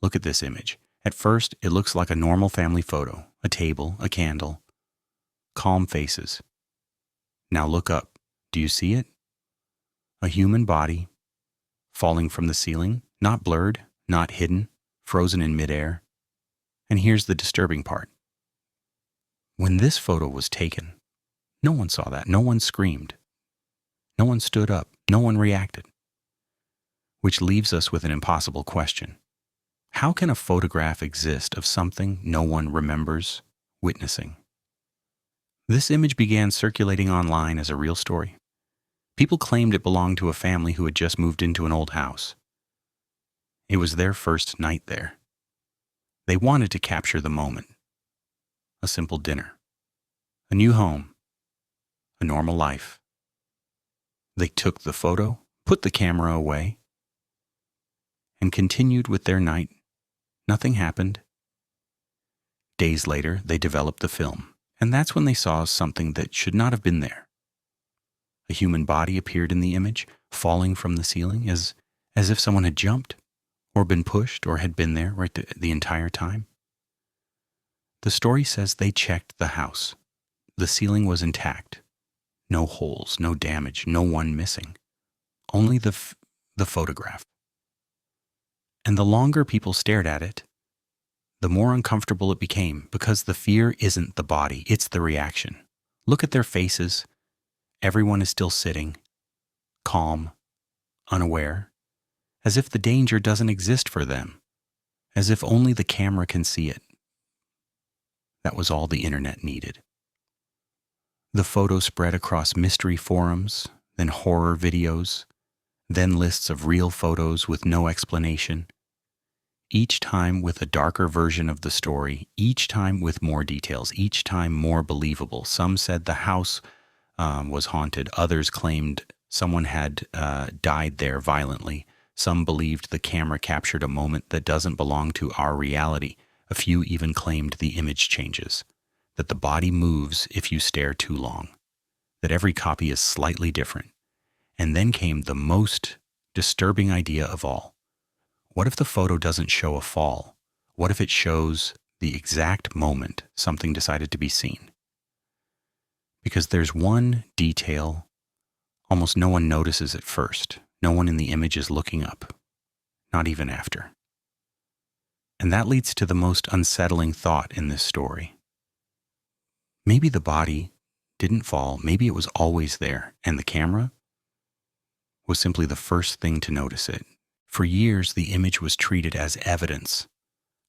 Look at this image. At first, it looks like a normal family photo, a table, a candle, calm faces. Now look up. Do you see it? A human body falling from the ceiling, not blurred, not hidden, frozen in midair. And here's the disturbing part. When this photo was taken, no one saw that. No one screamed. No one stood up. No one reacted. Which leaves us with an impossible question. How can a photograph exist of something no one remembers witnessing? This image began circulating online as a real story. People claimed it belonged to a family who had just moved into an old house. It was their first night there. They wanted to capture the moment. A simple dinner. A new home. A normal life. They took the photo, put the camera away, and continued with their night. Nothing happened. Days later, they developed the film, and that's when they saw something that should not have been there. A human body appeared in the image, falling from the ceiling, as if someone had jumped, or been pushed, or had been there right the entire time. The story says they checked the house. The ceiling was intact. No holes, no damage, no one missing. Only the photograph. And the longer people stared at it, the more uncomfortable it became, because the fear isn't the body, it's the reaction. Look at their faces. Everyone is still sitting, calm, unaware, as if the danger doesn't exist for them, as if only the camera can see it. That was all the internet needed. The photo spread across mystery forums, then horror videos, then lists of real photos with no explanation, each time with a darker version of the story, each time with more details, each time more believable. Some said the house was haunted. Others claimed someone had died there violently. Some believed the camera captured a moment that doesn't belong to our reality. A few even claimed the image changes, that the body moves if you stare too long, that every copy is slightly different. And then came the most disturbing idea of all. What if the photo doesn't show a fall? What if it shows the exact moment something decided to be seen? Because there's one detail almost no one notices at first. No one in the image is looking up, not even after. And that leads to the most unsettling thought in this story. Maybe the body didn't fall. Maybe it was always there, and the camera was simply the first thing to notice it. For years, the image was treated as evidence,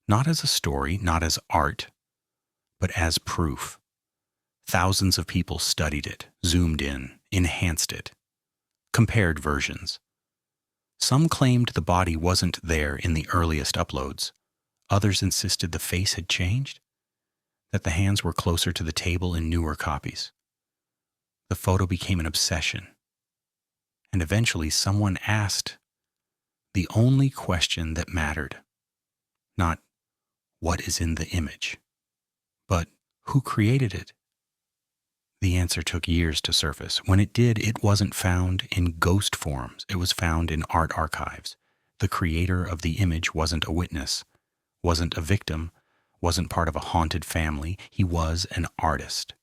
not as a story, not as art, but as proof. Thousands of people studied it, zoomed in, enhanced it, compared versions. Some claimed the body wasn't there in the earliest uploads. Others insisted the face had changed, that the hands were closer to the table in newer copies. The photo became an obsession. And eventually someone asked the only question that mattered. Not what is in the image, but who created it? The answer took years to surface. When it did, it wasn't found in ghost forums. It was found in art archives. The creator of the image wasn't a witness, wasn't a victim, wasn't part of a haunted family. He was an artist.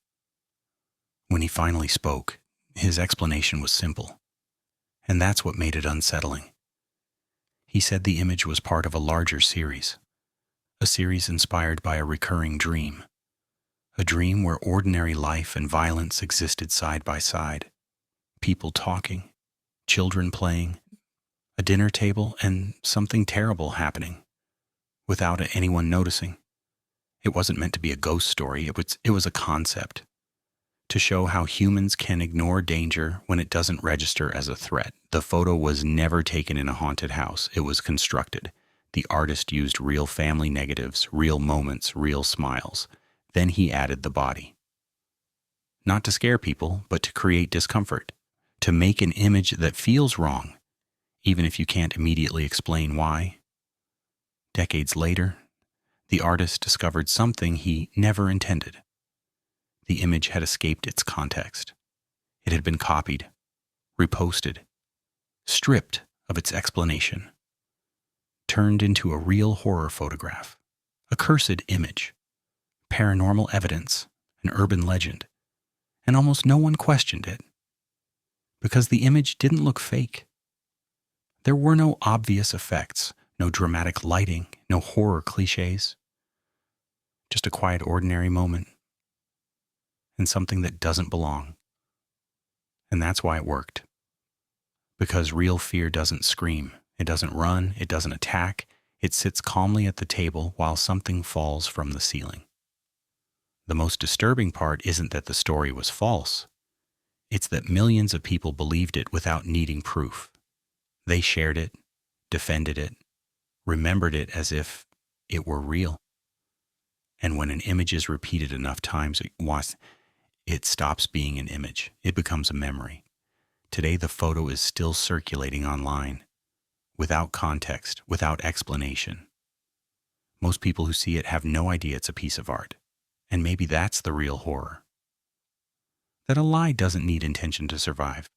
When he finally spoke, his explanation was simple. And that's what made it unsettling. He said the image was part of a larger series, a series inspired by a recurring dream, a dream where ordinary life and violence existed side by side, people talking, children playing, a dinner table, and something terrible happening without anyone noticing. It wasn't meant to be a ghost story. It was a concept to show how humans can ignore danger when it doesn't register as a threat. The photo was never taken in a haunted house. It was constructed. The artist used real family negatives, real moments, real smiles. Then he added the body. Not to scare people, but to create discomfort, to make an image that feels wrong, even if you can't immediately explain why. Decades later, the artist discovered something he never intended. The image had escaped its context. It had been copied, reposted, stripped of its explanation. turned into a real horror photograph, a cursed image, paranormal evidence, an urban legend, and almost no one questioned it because the image didn't look fake. There were no obvious effects, no dramatic lighting, no horror cliches, just a quiet, ordinary moment and something that doesn't belong. And that's why it worked. Because real fear doesn't scream, it doesn't run, it doesn't attack, it sits calmly at the table while something falls from the ceiling. The most disturbing part isn't that the story was false. It's that millions of people believed it without needing proof. They shared it, defended it, remembered it as if it were real. And when an image is repeated enough times, it stops being an image. It becomes a memory. Today, the photo is still circulating online, without context, without explanation. Most people who see it have no idea it's a piece of art. And maybe that's the real horror. That a lie doesn't need intention to survive.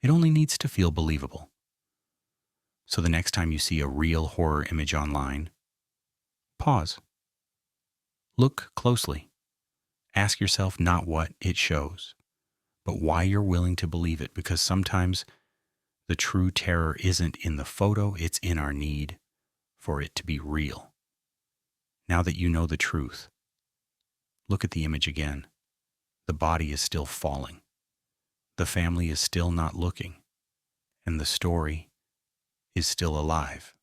It only needs to feel believable. So the next time you see a real horror image online, pause. Look closely. Ask yourself not what it shows, but why you're willing to believe it, because sometimes the true terror isn't in the photo, it's in our need for it to be real. Now that you know the truth, look at the image again. The body is still falling. The family is still not looking. And the story is still alive.